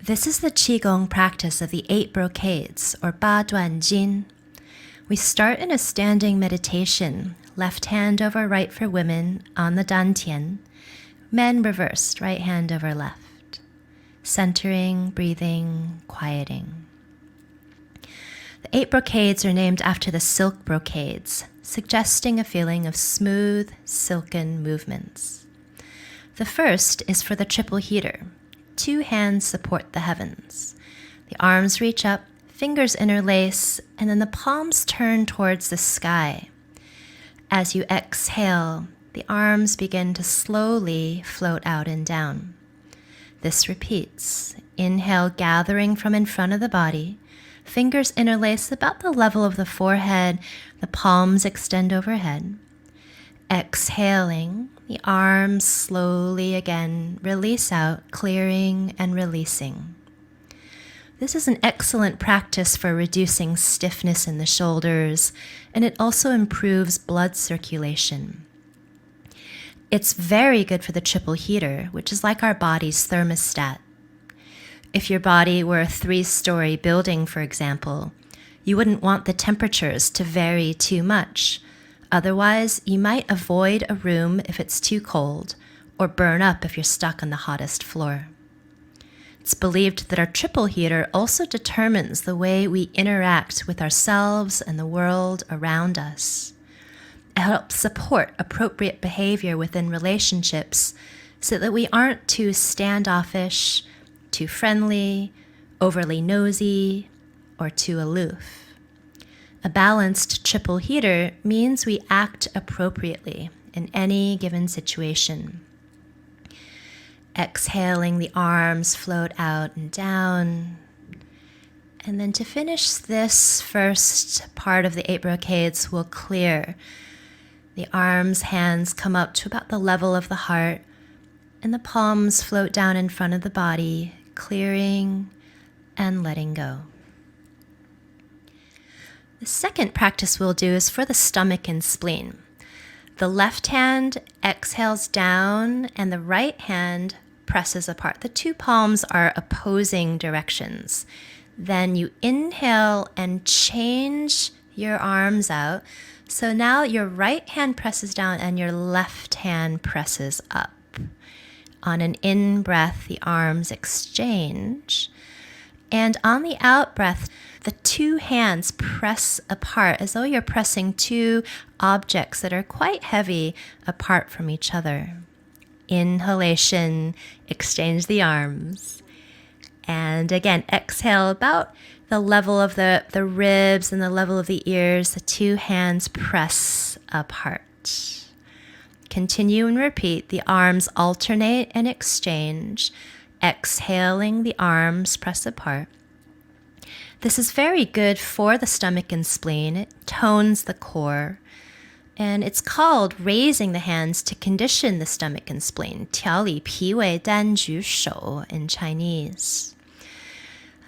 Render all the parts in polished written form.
This is the Qigong practice of the 8 brocades, or 八段锦. We start in a standing meditation, left hand over right for women on the dantian, men reversed, right hand over left, centering, breathing, quieting. The 8 brocades are named after the silk brocades, suggesting a feeling of smooth, silken movements. The first is for the triple heater. 2 hands support the heavens. The arms reach up, fingers interlace, and then the palms turn towards the sky. As you exhale, the arms begin to slowly float out and down. This repeats. Inhale, gathering from in front of the body. Fingers interlace about the level of the forehead. The palms extend overhead. Exhaling, the arms slowly again release out, clearing and releasing. This is an excellent practice for reducing stiffness in the shoulders, and it also improves blood circulation. It's very good for the triple heater, which is like our body's thermostat. If your body were a 3-story building, for example, you wouldn't want the temperatures to vary too much. Otherwise, you might avoid a room if it's too cold, or burn up if you're stuck on the hottest floor. It's believed that our triple heater also determines the way we interact with ourselves and the world around us. It helps support appropriate behavior within relationships so that we aren't too standoffish, too friendly, overly nosy, or too aloof. A balanced triple heater means we act appropriately in any given situation. Exhaling, the arms float out and down. And then to finish this first part of the 8 brocades, we'll clear. The arms, hands come up to about the level of the heart, and the palms float down in front of the body, clearing and letting go. The second practice we'll do is for the stomach and spleen. The left hand exhales down and the right hand presses apart. The 2 palms are opposing directions. Then you inhale and change your arms out. So now your right hand presses down and your left hand presses up. On an in-breath, the arms exchange. And on the out-breath, the 2 hands press apart as though you're pressing 2 objects that are quite heavy apart from each other. Inhalation, exchange the arms. And again, exhale about the level of the ribs and the level of the ears. The 2 hands press apart. Continue and repeat. The arms alternate and exchange. Exhaling, the arms press apart. This is very good for the stomach and spleen. It tones the core. And it's called raising the hands to condition the stomach and spleen. 调理脾胃丹举手 in Chinese.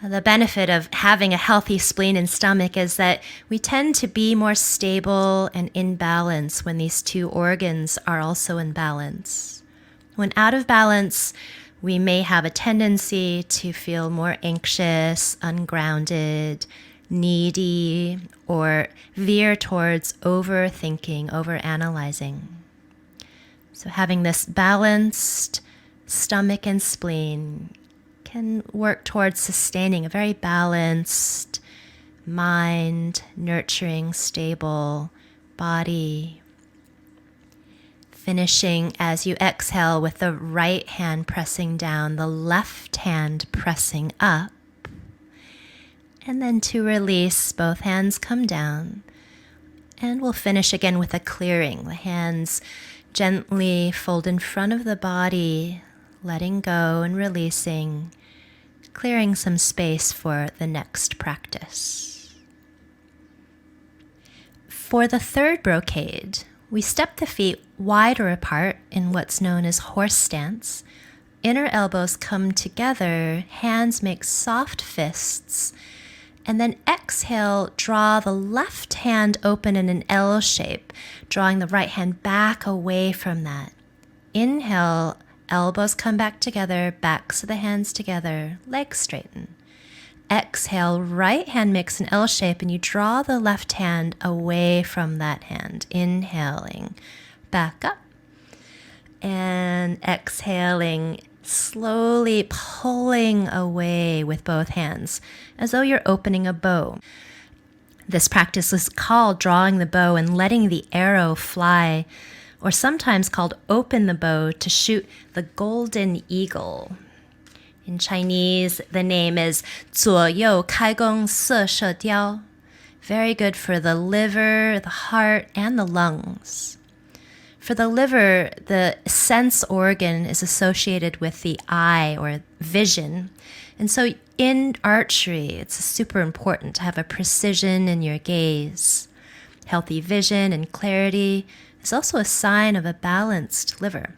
The benefit of having a healthy spleen and stomach is that we tend to be more stable and in balance when these 2 organs are also in balance. When out of balance, we may have a tendency to feel more anxious, ungrounded, needy, or veer towards overthinking, overanalyzing. So having this balanced stomach and spleen can work towards sustaining a very balanced mind, nurturing, stable body. Finishing as you exhale with the right hand pressing down, the left hand pressing up. And then to release, both hands come down. And we'll finish again with a clearing. The hands gently fold in front of the body, letting go and releasing, clearing some space for the next practice. For the third brocade, we step the feet wider apart in what's known as horse stance. Inner elbows come together, hands make soft fists, and then exhale, draw the left hand open in an L shape, drawing the right hand back away from that. Inhale, elbows come back together, backs of the hands together, legs straighten. Exhale, right hand makes an L shape and you draw the left hand away from that hand. Inhaling, back up. And exhaling, slowly pulling away with both hands, as though you're opening a bow. This practice is called drawing the bow and letting the arrow fly, or sometimes called open the bow to shoot the golden eagle. In Chinese, the name is 左右开弓射射雕. Very good for the liver, the heart, and the lungs. For the liver, the sense organ is associated with the eye or vision. And so in archery, it's super important to have a precision in your gaze. Healthy vision and clarity is also a sign of a balanced liver.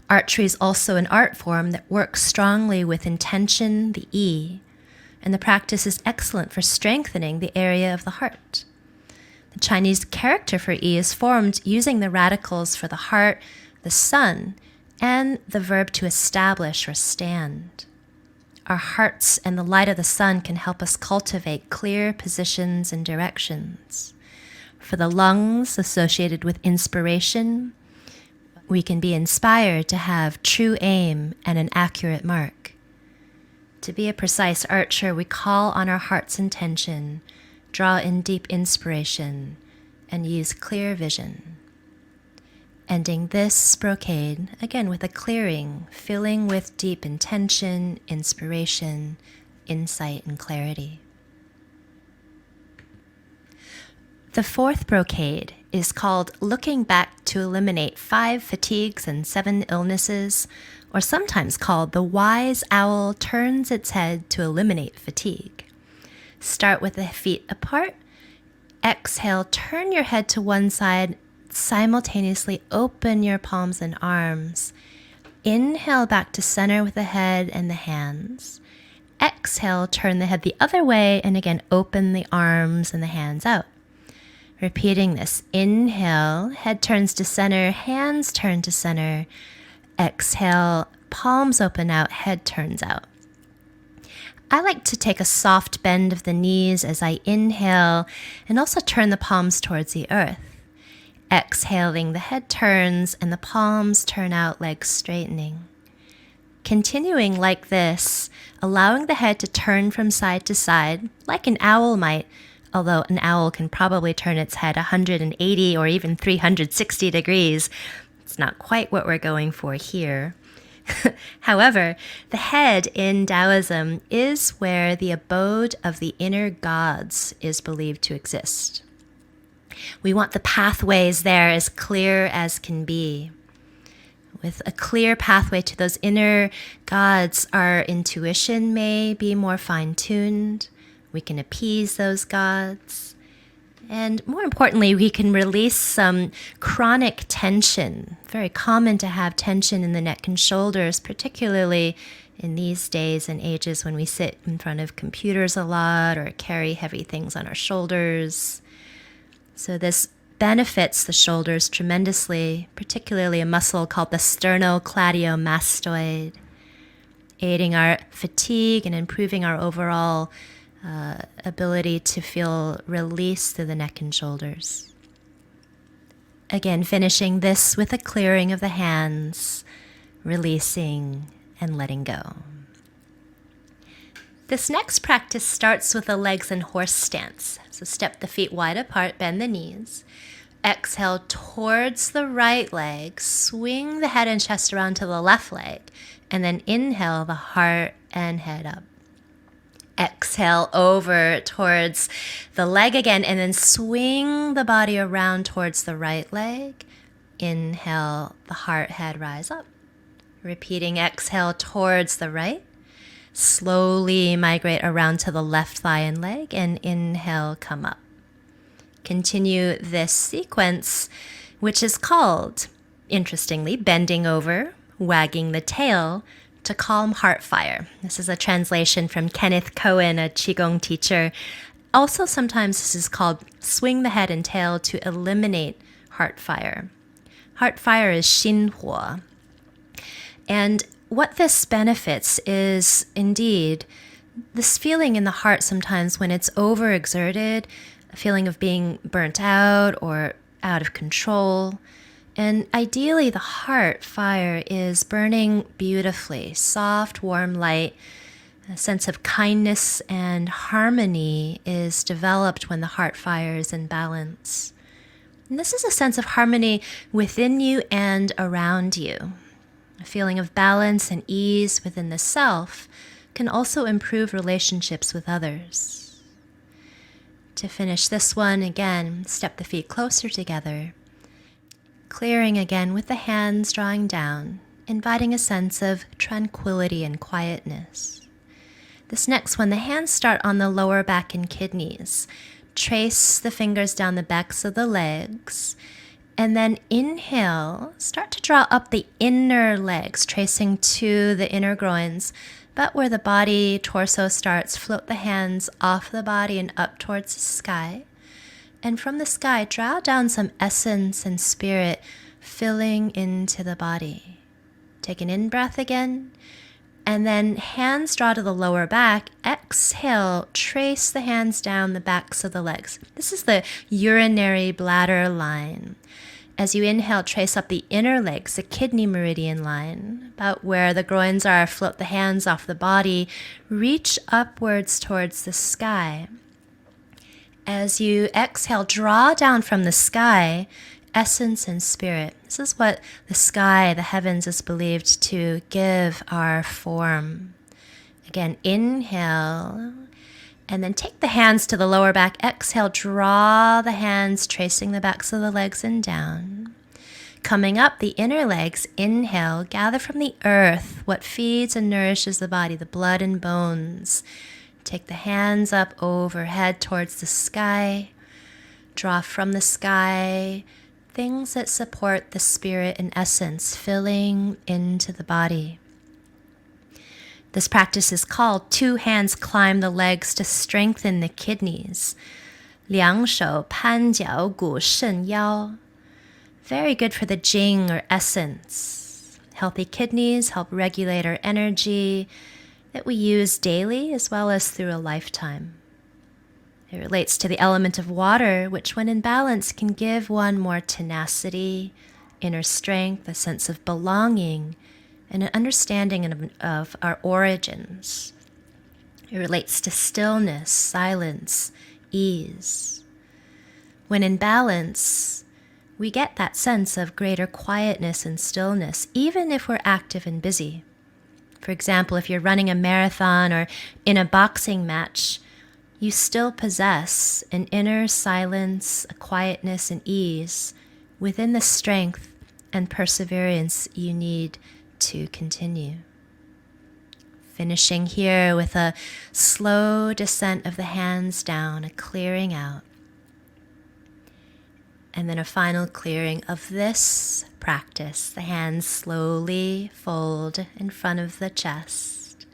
Archery is also an art form that works strongly with intention, the yi, and the practice is excellent for strengthening the area of the heart. The Chinese character for yi is formed using the radicals for the heart, the sun, and the verb to establish or stand. Our hearts and the light of the sun can help us cultivate clear positions and directions. For the lungs associated with inspiration, we can be inspired to have true aim and an accurate mark. To be a precise archer, we call on our heart's intention, draw in deep inspiration, and use clear vision. Ending this brocade, again with a clearing, filling with deep intention, inspiration, insight, and clarity. The fourth brocade is called Looking Back to Eliminate 5 Fatigues and 7 Illnesses, or sometimes called The Wise Owl Turns Its Head to Eliminate Fatigue. Start with the feet apart. Exhale, turn your head to one side. Simultaneously open your palms and arms. Inhale back to center with the head and the hands. Exhale, turn the head the other way, and again, open the arms and the hands out. Repeating this. Inhale, head turns to center, hands turn to center. Exhale, palms open out, head turns out. I like to take a soft bend of the knees as I inhale and also turn the palms towards the earth. Exhaling, the head turns and the palms turn out, legs straightening. Continuing like this, allowing the head to turn from side to side, like an owl might, although an owl can probably turn its head 180 or even 360 degrees. It's not quite what we're going for here. However, the head in Taoism is where the abode of the inner gods is believed to exist. We want the pathways there as clear as can be. With a clear pathway to those inner gods, our intuition may be more fine-tuned. We can appease those gods. And more importantly, we can release some chronic tension. Very common to have tension in the neck and shoulders, particularly in these days and ages when we sit in front of computers a lot or carry heavy things on our shoulders. So this benefits the shoulders tremendously, particularly a muscle called the sternocladiomastoid, aiding our fatigue and improving our overall ability to feel release through the neck and shoulders. Again, finishing this with a clearing of the hands, releasing and letting go. This next practice starts with the legs in horse stance. So step the feet wide apart, bend the knees. Exhale towards the right leg, swing the head and chest around to the left leg, and then inhale the heart and head up. Exhale over towards the leg again, and then swing the body around towards the right leg. Inhale, the heart, head, rise up. Repeating, exhale towards the right. Slowly migrate around to the left thigh and leg, and inhale, come up. Continue this sequence, which is called, interestingly, bending over, wagging the tail, to calm heart fire. This is a translation from Kenneth Cohen, a Qigong teacher. Also, sometimes this is called swing the head and tail to eliminate heart fire. Heart fire is 心火. And what this benefits is indeed this feeling in the heart sometimes when it's overexerted, a feeling of being burnt out or out of control. And ideally, the heart fire is burning beautifully, soft, warm light. A sense of kindness and harmony is developed when the heart fire is in balance. And this is a sense of harmony within you and around you. A feeling of balance and ease within the self can also improve relationships with others. To finish this one, again, step the feet closer together, clearing again with the hands drawing down, inviting a sense of tranquility and quietness. This next one, the hands start on the lower back and kidneys. Trace the fingers down the backs of the legs, and then inhale, start to draw up the inner legs, tracing to the inner groins, but where the body, torso starts, float the hands off the body and up towards the sky. And from the sky, draw down some essence and spirit filling into the body. Take an in-breath again, and then hands draw to the lower back. Exhale, trace the hands down the backs of the legs. This is the urinary bladder line. As you inhale, trace up the inner legs, the kidney meridian line, about where the groins are. Float the hands off the body. Reach upwards towards the sky. As you exhale, draw down from the sky essence and spirit. This is what the sky, the heavens, is believed to give our form. Again, inhale, and then take the hands to the lower back. Exhale, draw the hands, tracing the backs of the legs and down. Coming up, the inner legs, inhale, gather from the earth what feeds and nourishes the body, the blood and bones. Take the hands up overhead towards the sky. Draw from the sky things that support the spirit and essence filling into the body. This practice is called two hands climb the legs to strengthen the kidneys. 两手攀脚骨肾腰. Very good for the Jing or essence. Healthy kidneys help regulate our energy that we use daily as well as through a lifetime. It relates to the element of water, which when in balance can give one more tenacity, inner strength, a sense of belonging, and an understanding of our origins. It relates to stillness, silence, ease. When in balance, we get that sense of greater quietness and stillness, even if we're active and busy. For example, if you're running a marathon or in a boxing match, you still possess an inner silence, a quietness and ease within the strength and perseverance you need to continue. Finishing here with a slow descent of the hands down, a clearing out. And then a final clearing of this practice. The hands slowly fold in front of the chest,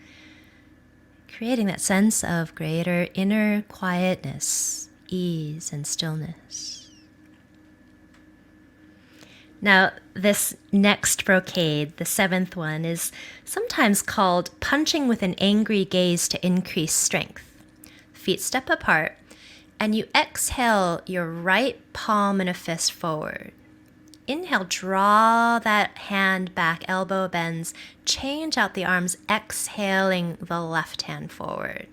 creating that sense of greater inner quietness, ease, and stillness. Now, this next brocade, the seventh one, is sometimes called punching with an angry gaze to increase strength. Feet step apart, and you exhale your right palm in a fist forward. Inhale, draw that hand back, elbow bends, change out the arms, exhaling the left hand forward.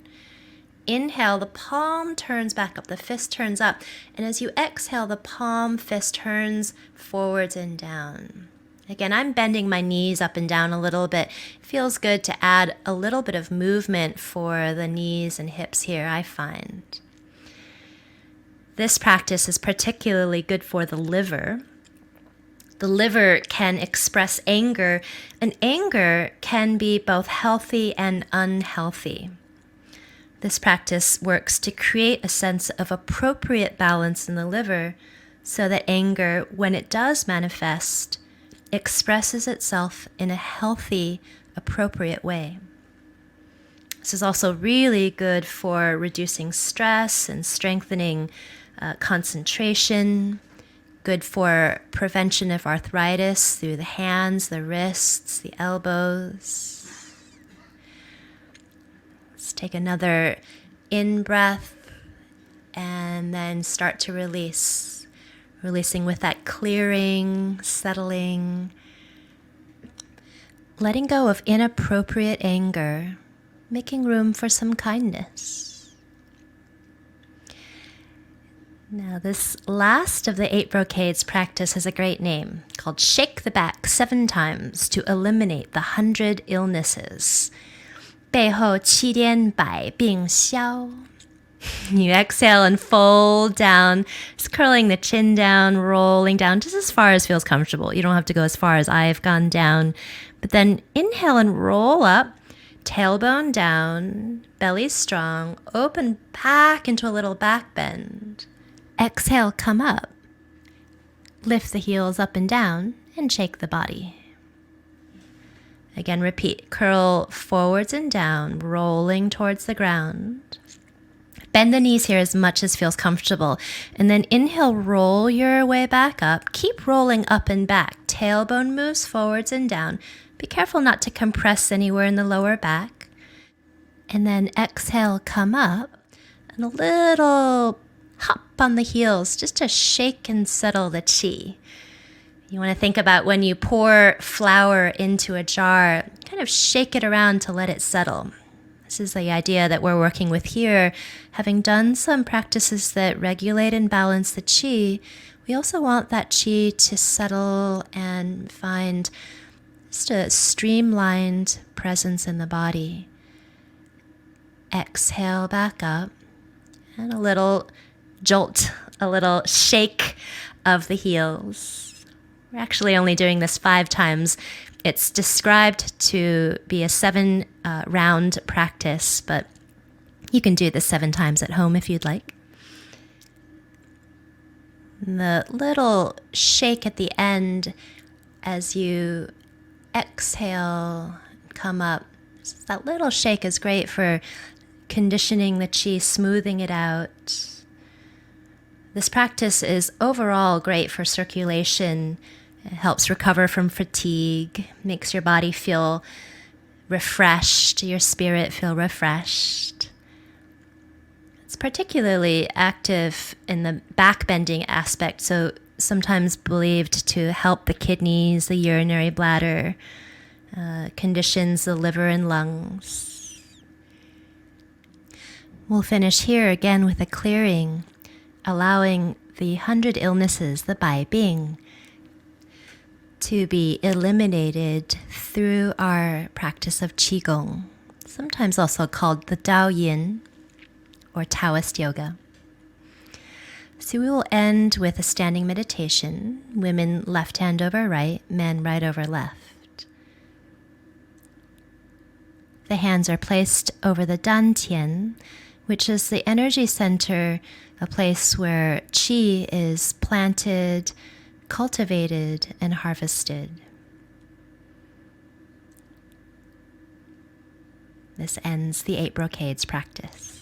Inhale, the palm turns back up, the fist turns up, and as you exhale, the palm fist turns forwards and down. Again, I'm bending my knees up and down a little bit. It feels good to add a little bit of movement for the knees and hips here, I find. This practice is particularly good for the liver. The liver can express anger, and anger can be both healthy and unhealthy. This practice works to create a sense of appropriate balance in the liver so that anger, when it does manifest, expresses itself in a healthy, appropriate way. This is also really good for reducing stress and strengthening concentration, good for prevention of arthritis through the hands, the wrists, the elbows. Let's take another in-breath and then start to release. Releasing with that clearing, settling, letting go of inappropriate anger, making room for some kindness. Now, this last of the 8 brocades practice has a great name called Shake the Back 7 times to eliminate the 100 illnesses. 背后7点百病消. You exhale and fold down, just curling the chin down, rolling down just as far as feels comfortable. You don't have to go as far as I've gone down. But then inhale and roll up, tailbone down, belly strong, open back into a little back bend. Exhale, come up. Lift the heels up and down and shake the body. Again, repeat. Curl forwards and down, rolling towards the ground. Bend the knees here as much as feels comfortable. And then inhale, roll your way back up. Keep rolling up and back. Tailbone moves forwards and down. Be careful not to compress anywhere in the lower back. And then exhale, come up. And a little hop on the heels just to shake and settle the chi. You want to think about when you pour flour into a jar, kind of shake it around to let it settle. This is the idea that we're working with here. Having done some practices that regulate and balance the chi, we also want that chi to settle and find just a streamlined presence in the body. Exhale back up and a little jolt, a little shake of the heels. We're actually only doing this 5 times. It's described to be a 7-round practice, but you can do this 7 times at home if you'd like. The little shake at the end as you exhale, come up. That little shake is great for conditioning the chi, smoothing it out. This practice is overall great for circulation. It helps recover from fatigue, makes your body feel refreshed, your spirit feel refreshed. It's particularly active in the back bending aspect, so sometimes believed to help the kidneys, the urinary bladder, conditions the liver and lungs. We'll finish here again with a clearing, allowing the 100 illnesses, the 百病, to be eliminated through our practice of Qigong, sometimes also called the Tao Yin or Taoist yoga. So we will end with a standing meditation, women left hand over right, men right over left. The hands are placed over the dantian, which is the energy center, a place where qi is planted, cultivated, and harvested. This ends the 8 brocades practice.